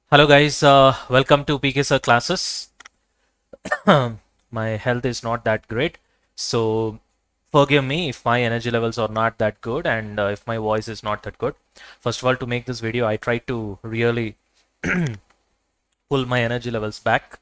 Hello guys, welcome to PK Sir classes. My health is not that great, so forgive me if my energy levels are not that good and if my voice is not that good. First of all, to make this video, I tried to really pull my energy levels back.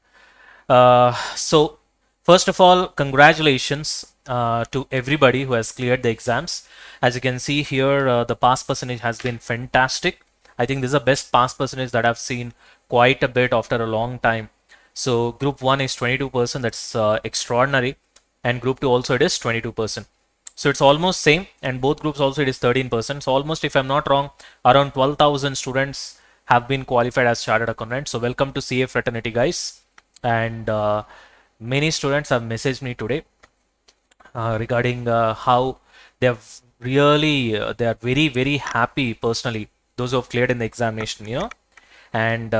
So first of all, congratulations to everybody who has cleared the exams. As you can see here, the pass percentage has been fantastic. I think this is the best pass percentage that I've seen quite a bit after a long time. So group 1 is 22%, that's extraordinary, and group 2 also it is 22%. So it's almost same, and both groups also it is 13%. So almost, if I'm not wrong, around 12,000 students have been qualified as chartered accountants. So welcome to CA fraternity, guys. And many students have messaged me today regarding how they have really they are very happy personally, those who have cleared in the examination, and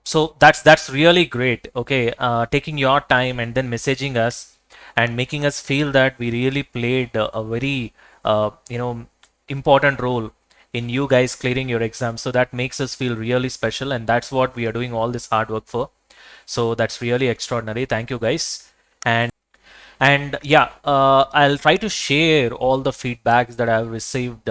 so that's really great. Okay, taking your time and then messaging us and making us feel that we really played a very important role in you guys clearing your exams. So that makes us feel really special, and that's what we are doing all this hard work for. So that's really extraordinary. Thank you guys. And yeah, I'll try to share all the feedbacks that I've received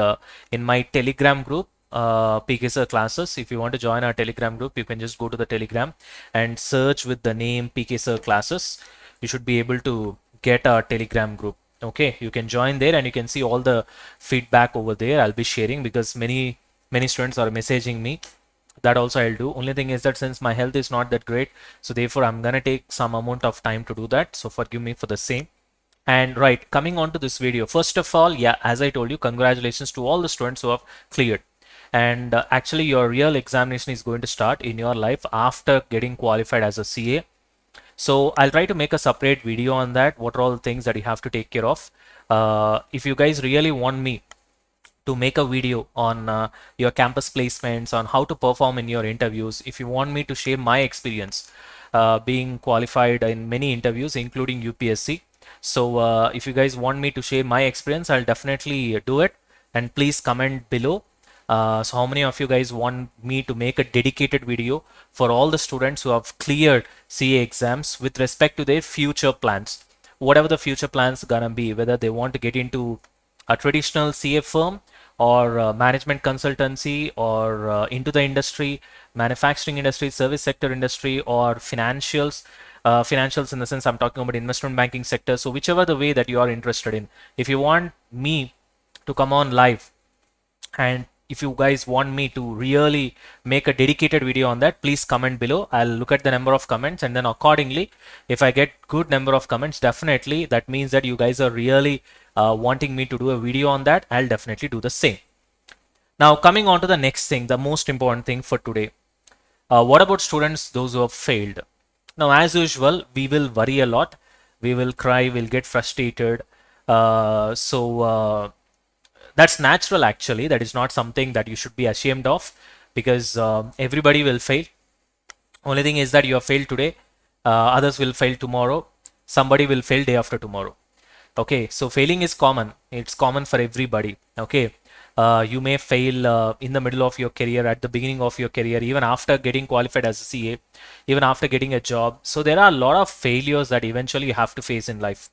in my Telegram group, PKSR classes. If you want to join our Telegram group, you can just go to the Telegram and search with the name PKSR classes. You should be able to get our Telegram group. Okay, you can join there and you can see all the feedback over there. I'll be sharing because many students are messaging me. That also I'll do. Only thing is that since my health is not that great, so therefore I'm gonna take some amount of time to do that. So forgive me for the same. And right, coming on to this video, first of all, yeah, as I told you, congratulations to all the students who have cleared. And actually, your real examination is going to start in your life after getting qualified as a CA. So I'll try to make a separate video on that. What are all the things that you have to take care of? If you guys really want me to make a video on your campus placements, on how to perform in your interviews, if you want me to share my experience being qualified in many interviews, including UPSC. So if you guys want me to share my experience, I'll definitely do it. And please comment below. So how many of you guys want me to make a dedicated video for all the students who have cleared CA exams with respect to their future plans? Whatever the future plans gonna be, whether they want to get into a traditional CA firm or management consultancy or into the industry, manufacturing industry, service sector industry, or financials. Financials in the sense I'm talking about investment banking sector. So whichever the way that you are interested in, if you want me to come on live, and if you guys want me to really make a dedicated video on that, please comment below. I'll look at the number of comments, and then accordingly, if I get good number of comments, definitely that means that you guys are really wanting me to do a video on that. I'll definitely do the same. Now coming on to the next thing, the most important thing for today. What about students, those who have failed? Now, as usual, we will worry a lot. We will cry, we'll get frustrated. That's natural actually. That is not something that you should be ashamed of, because everybody will fail. Only thing is that you have failed today, others will fail tomorrow, somebody will fail day after tomorrow. Okay, so failing is common. It's common for everybody. Okay, you may fail in the middle of your career, at the beginning of your career, even after getting qualified as a CA, even after getting a job. So there are a lot of failures that eventually you have to face in life.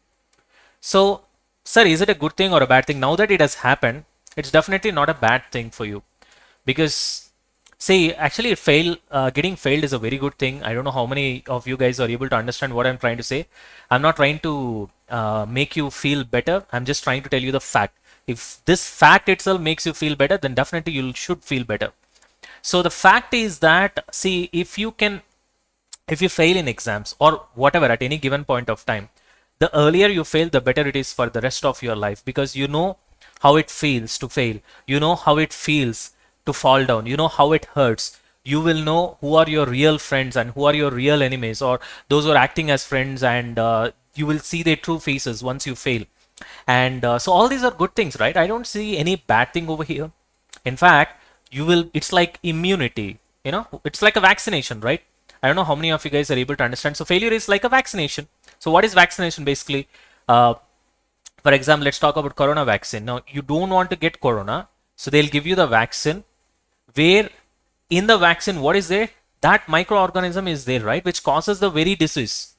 So, sir, is it a good thing or a bad thing? Now that it has happened, it's definitely not a bad thing for you, because see, actually, getting failed is a very good thing. I don't know how many of you guys are able to understand what I'm trying to say. I'm not trying to make you feel better. I'm just trying to tell you the fact. If this fact itself makes you feel better, then definitely you should feel better. So the fact is that, see, if you fail in exams or whatever at any given point of time, the earlier you fail, the better it is for the rest of your life, because you know how it feels to fail. You know how it feels to fall down. You know how it hurts. You will know who are your real friends and who are your real enemies, or those who are acting as friends, and you will see their true faces once you fail. And so all these are good things, right? I don't see any bad thing over here. In fact, it's like immunity, it's like a vaccination, right? I don't know how many of you guys are able to understand. So failure is like a vaccination. So what is vaccination basically? uh, For example, let's talk about corona vaccine. Now, you don't want to get corona, so they'll give you the vaccine where in the vaccine, what is there? That microorganism is there, right? Which causes the very disease.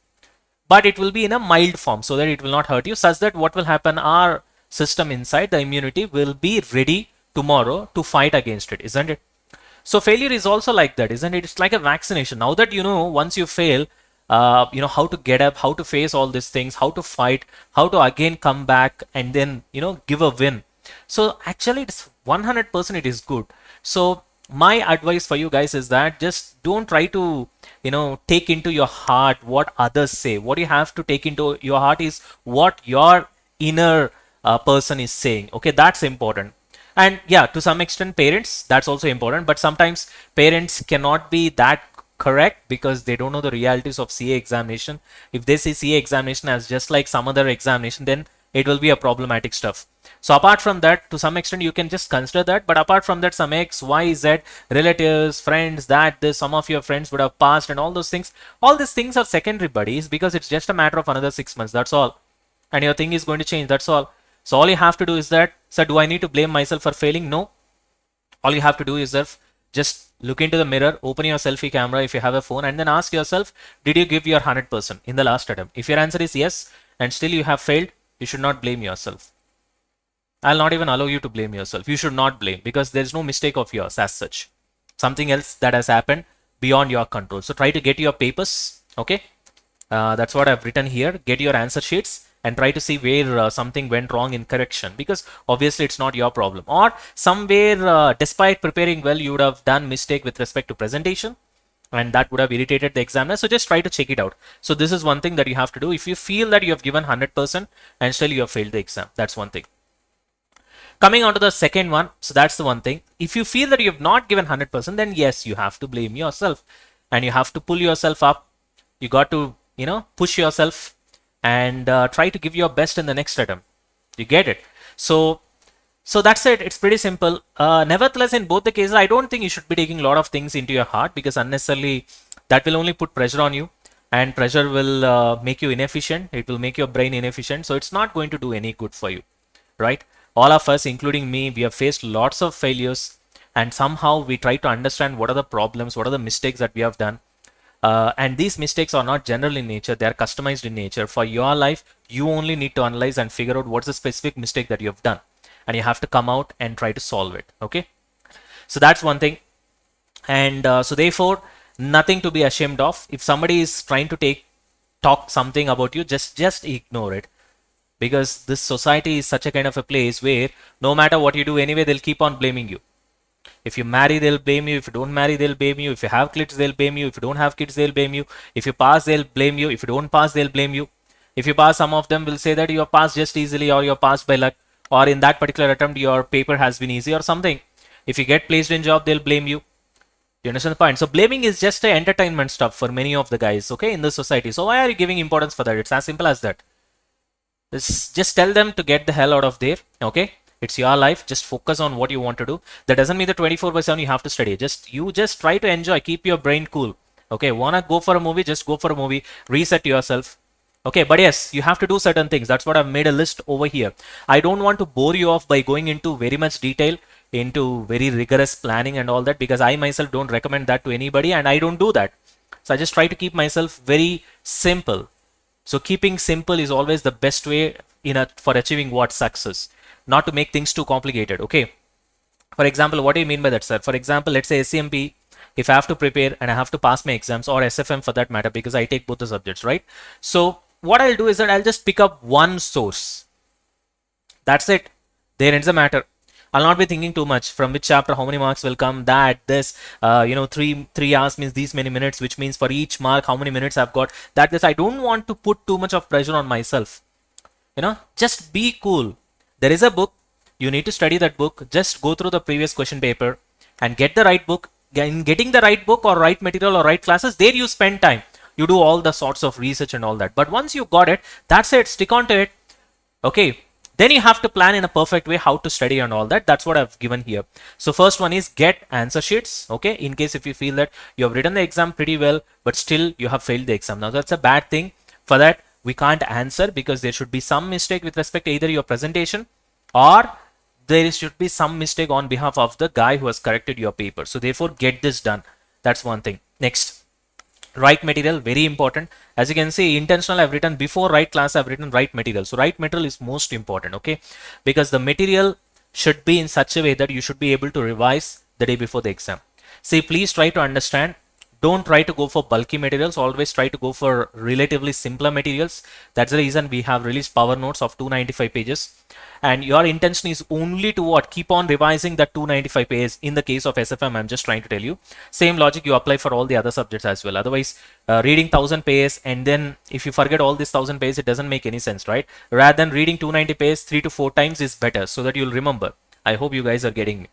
But it will be in a mild form so that it will not hurt you, such that what will happen, our system inside, the immunity, will be ready tomorrow to fight against it, isn't it? So failure is also like that, isn't it? It's like a vaccination. Now that you know, once you fail, you know how to get up, how to face all these things, how to fight, how to again come back and then, you know, give a win. So actually it's 100% it is good. So my advice for you guys is that just don't try to, you know, take into your heart what others say. What you have to take into your heart is what your inner person is saying. Okay, that's important. And yeah, to some extent parents, that's also important, but sometimes parents cannot be that correct because they don't know the realities of CA examination. If they see CA examination as just like some other examination, then it will be a problematic stuff. So apart from that, to some extent you can just consider that, but apart from that, some X, Y, Z, relatives, friends, that this, some of your friends would have passed and all those things, all these things are secondary, buddies, because it's just a matter of another 6 months, that's all. And your thing is going to change, that's all. So all you have to do is that, so do I need to blame myself for failing? No. All you have to do is that just look into the mirror, open your selfie camera if you have a phone, and then ask yourself, did you give your 100% in the last attempt? If your answer is yes, and still you have failed, you should not blame yourself. I'll not even allow you to blame yourself. You should not blame, because there's no mistake of yours as such. Something else that has happened beyond your control. So try to get your papers, okay? That's what I've written here. Get your answer sheets and try to see where something went wrong in correction, because obviously it's not your problem, or somewhere despite preparing well you would have done mistake with respect to presentation and that would have irritated the examiner. So just try to check it out. So this is one thing that you have to do. If you feel that you have given 100% and still you have failed the exam, that's one thing. Coming on to the second one, so that's the one thing. If you feel that you have not given 100%, then yes, you have to blame yourself and you have to pull yourself up. You got to, you know, push yourself and try to give your best in the next attempt. You get it? So that's it. It's pretty simple. Nevertheless, in both the cases, I don't think you should be taking a lot of things into your heart, because unnecessarily that will only put pressure on you, and pressure will make you inefficient. It will make your brain inefficient. So it's not going to do any good for you, right? All of us, including me, we have faced lots of failures, and somehow we try to understand what are the problems, what are the mistakes that we have done. And these mistakes are not general in nature, they are customized in nature. For your life, you only need to analyze and figure out what's the specific mistake that you have done, and you have to come out and try to solve it. Okay, so that's one thing. And so therefore, nothing to be ashamed of. If somebody is trying to talk something about you, just ignore it, because this society is such a kind of a place where no matter what you do anyway, they'll keep on blaming you. If you marry, they'll blame you. If you don't marry, they'll blame you. If you have kids, they'll blame you. If you don't have kids, they'll blame you. If you pass, they'll blame you. If you don't pass, they'll blame you. If you pass, some of them will say that you're passed just easily, or you're passed by luck, or in that particular attempt, your paper has been easy or something. If you get placed in job, they'll blame you. You understand the point? So blaming is just a entertainment stuff for many of the guys, okay, in the society. So why are you giving importance for that? It's as simple as that. Just tell them to get the hell out of there, okay? It's your life. Just focus on what you want to do. That doesn't mean that 24/7 you have to study. You just try to enjoy. Keep your brain cool. Okay, wanna go for a movie? Just go for a movie. Reset yourself. Okay, but yes, you have to do certain things. That's what I've made a list over here. I don't want to bore you off by going into very much detail, into very rigorous planning and all that, because I myself don't recommend that to anybody, and I don't do that. So I just try to keep myself very simple. So keeping simple is always the best way for achieving what? Success. Not to make things too complicated, okay? For example, what do you mean by that, sir? For example, let's say SCMP, if I have to prepare and I have to pass my exams, or SFM for that matter, because I take both the subjects, right? So what I'll do is that I'll just pick up one source. That's it. There ends the matter. I'll not be thinking too much from which chapter, how many marks will come, that, this, 3 hours means these many minutes, which means for each mark, how many minutes I've got, that, this. I don't want to put too much of pressure on myself. Just be cool. There is a book, you need to study that book. Just go through the previous question paper and get the right book. In getting the right book or right material or right classes, there you spend time. You do all the sorts of research and all that. But once you got it, that's it. Stick on to it. Okay. Then you have to plan in a perfect way how to study and all that. That's what I've given here. So first one is get answer sheets. Okay. In case if you feel that you have written the exam pretty well, but still you have failed the exam. Now that's a bad thing. For that, we can't answer because there should be some mistake with respect to either your presentation or there should be some mistake on behalf of the guy who has corrected your paper. So therefore get this done. That's one thing. Next, write material, very important. As you can see, intentional I've written before write class, I've written write material. So write material is most important, okay? Because the material should be in such a way that you should be able to revise the day before the exam. See, please try to understand. Don't try to go for bulky materials. Always try to go for relatively simpler materials. That's the reason we have released power notes of 295 pages. And your intention is only to what? Keep on revising that 295 pages. In the case of SFM, I'm just trying to tell you. Same logic you apply for all the other subjects as well. Otherwise, reading 1000 pages and then if you forget all these 1000 pages, it doesn't make any sense, right? Rather than reading 290 pages 3 to 4 times is better so that you'll remember. I hope you guys are getting me.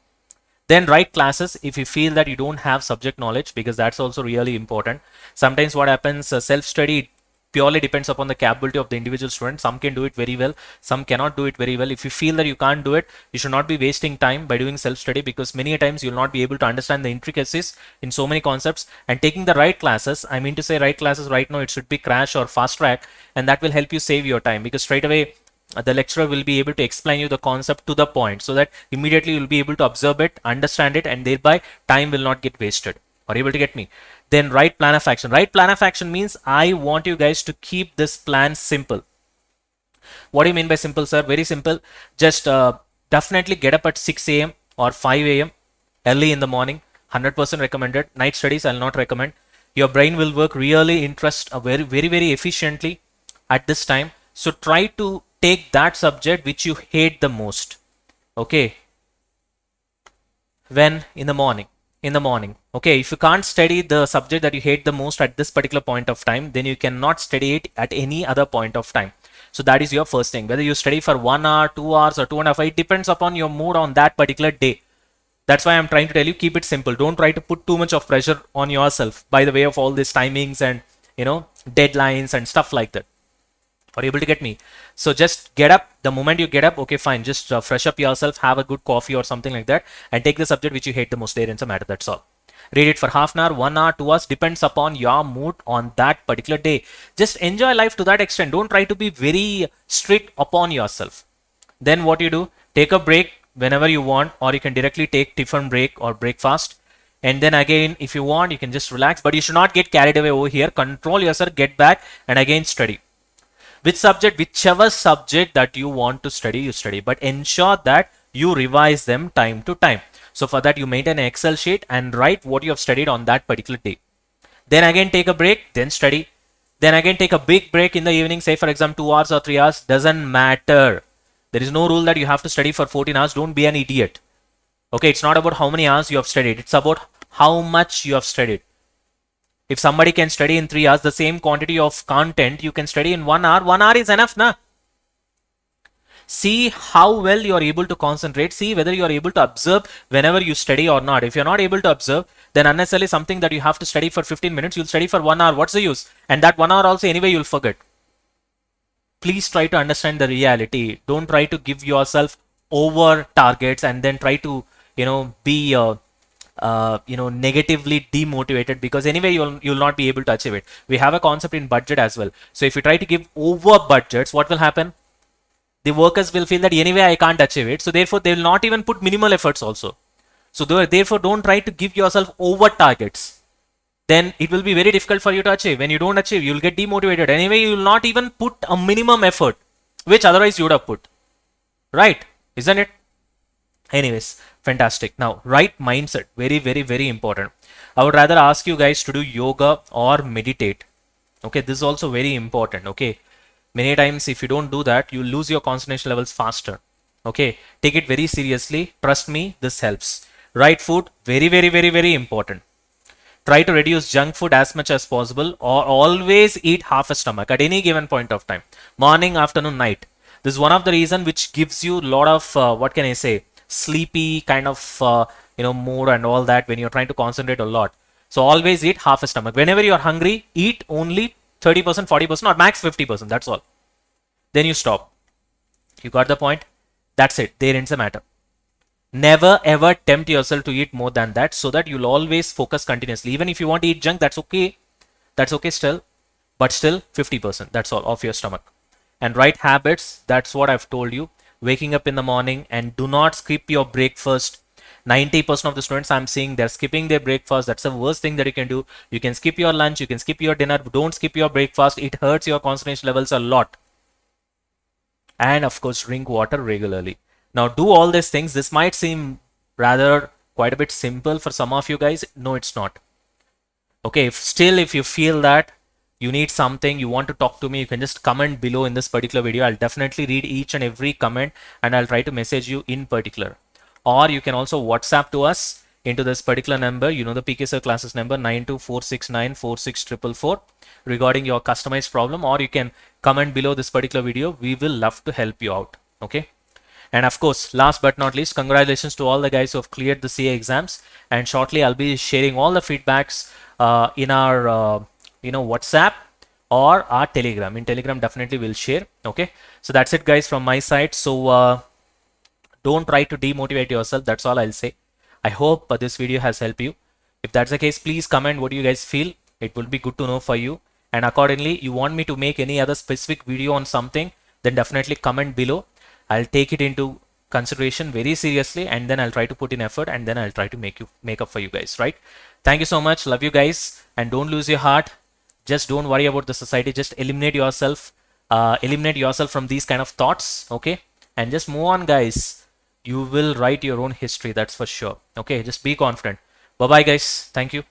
Then write classes if you feel that you don't have subject knowledge, because that's also really important. Sometimes what happens, self-study purely depends upon the capability of the individual student. Some can do it very well, some cannot do it very well. If you feel that you can't do it, you should not be wasting time by doing self-study, because many a times you'll not be able to understand the intricacies in so many concepts. And taking the right classes, I mean to say right classes right now, it should be crash or fast track, and that will help you save your time, because straight away the lecturer will be able to explain you the concept to the point, so that immediately you'll be able to observe it, understand it, and thereby time will not get wasted. Are you able to get me? Then write plan of action. Write plan of action means I want you guys to keep this plan simple. What do you mean by simple, sir? Very simple. Just definitely get up at 6 a.m. or 5 a.m. early in the morning. 100% recommended. Night studies I'll not recommend. Your brain will work really very efficiently at this time. So try to take that subject which you hate the most, okay? When? In the morning. Okay, if you can't study the subject that you hate the most at this particular point of time, then you cannot study it at any other point of time. So that is your first thing. Whether you study for 1 hour, 2 hours or 2.5 hours, it depends upon your mood on that particular day. That's why I'm trying to tell you, keep it simple. Don't try to put too much of pressure on yourself by the way of all these timings and deadlines and stuff like that. Are you able to get me? So just get up. The moment you get up, okay, fine. Just fresh up yourself, have a good coffee or something like that, and take the subject which you hate the most. There ends the matter. That's all. Read it for half an hour, 1 hour, 2 hours, depends upon your mood on that particular day. Just enjoy life to that extent. Don't try to be very strict upon yourself. Then what you do? Take a break whenever you want, or you can directly take tiffin break or breakfast. And then again, if you want, you can just relax, but you should not get carried away over here. Control yourself, get back, and again study. Whichever subject that you want to study, you study, but ensure that you revise them time to time. So for that, you maintain an Excel sheet and write what you have studied on that particular day. Then again take a break, then study. Then again take a big break in the evening, say for example 2 hours or 3 hours, doesn't matter. There is no rule that you have to study for 14 hours. Don't be an idiot. Okay, it's not about how many hours you have studied. It's about how much you have studied. If somebody can study in 3 hours, the same quantity of content you can study in 1 hour. 1 hour is enough, na? See how well you are able to concentrate. See whether you are able to observe whenever you study or not. If you're not able to observe, then unnecessarily something that you have to study for 15 minutes, you'll study for 1 hour. What's the use? And that 1 hour also anyway you'll forget. Please try to understand the reality. Don't try to give yourself over targets and then try to, be negatively demotivated, because anyway you'll not be able to achieve it. We have a concept in budget as well. So if you try to give over budgets, what will happen? The workers will feel that anyway I can't achieve it, so therefore they will not even put minimal efforts also. So therefore don't try to give yourself over targets. Then it will be very difficult for you to achieve. When you don't achieve, you'll get demotivated. Anyway, you will not even put a minimum effort, which otherwise you would have put. Right? Isn't it? Anyways, fantastic. Now, right mindset. Very important. I would rather ask you guys to do yoga or meditate. Okay, this is also very important. Okay, many times if you don't do that, you lose your concentration levels faster. Okay, take it very seriously. Trust me, this helps. Right food, very important. Try to reduce junk food as much as possible, or always eat half a stomach at any given point of time. Morning, afternoon, night. This is one of the reasons which gives you a lot of, what can I say, sleepy kind of, mood and all that when you're trying to concentrate a lot. So always eat half a stomach. Whenever you're hungry, eat only 30%, 40% or max 50%. That's all. Then you stop. You got the point? That's it. There ends the matter. Never ever tempt yourself to eat more than that, so that you'll always focus continuously. Even if you want to eat junk, that's okay. That's okay still. but still 50%, that's all, of your stomach. And right habits, that's what I've told you. Waking up in the morning and do not skip your breakfast. 90% of the students I'm seeing, they're skipping their breakfast. That's the worst thing that you can do. You can skip your lunch, you can skip your dinner, but don't skip your breakfast. It hurts your concentration levels a lot. And of course, drink water regularly. Now, do all these things. This might seem rather quite a bit simple for some of you guys. No, it's not. Okay, if you feel that you need something, you want to talk to me, you can just comment below in this particular video. I'll definitely read each and every comment and I'll try to message you in particular. Or you can also WhatsApp to us into this particular number, you know, the PKSL classes number 924694644 regarding your customized problem, or you can comment below this particular video. We will love to help you out. Okay. And of course, last but not least, congratulations to all the guys who have cleared the CA exams. And shortly, I'll be sharing all the feedbacks in our WhatsApp or our Telegram. In Telegram, definitely we'll share. Okay, so that's it, guys, from my side. So don't try to demotivate yourself. That's all I'll say. I hope this video has helped you. If that's the case, please comment what you guys feel. It will be good to know for you. And accordingly, you want me to make any other specific video on something, then definitely comment below. I'll take it into consideration very seriously, and then I'll try to put in effort, and then I'll try to make up for you guys, right? Thank you so much. Love you guys, and don't lose your heart. Just don't worry about the society. Just eliminate yourself from these kind of thoughts, okay? And just move on, guys. You will write your own history, that's for sure. Okay, just be confident. Bye bye, guys. Thank you.